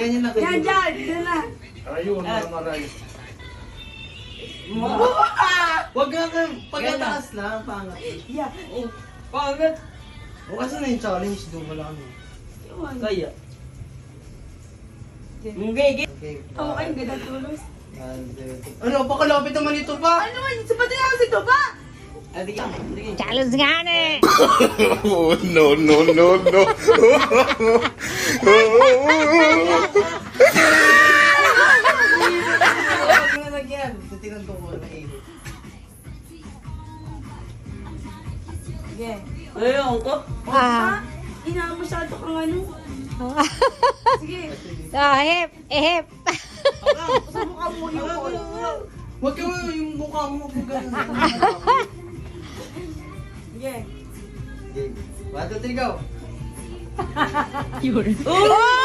ganyan na kayo. Yan, dyan. Dyan na. Ayun, maray. Huwag ka pagkataas lang, pangat. Yeah. Pangit. O kasi na yung challenge doon, wala ano. Kaya. Hindi. Okay. Tawa kayong ganda tulos. Ano, pakalapit naman ito pa. Ano man, sapatin ako si Toba. Adi ka. Challenge nga na eh. Oh, no, no, no, no. Huwag mo lagyan. Titignan ko kung ano eh. Sige. Ayun ko. Ah. Masyado kang ano. Sige. Hip, hip. Sa mukha mo yung call. Huwag ka yung mukha mo kung gano'n. Sige. Okay. 1, 2, 3, go. Yun. Oh!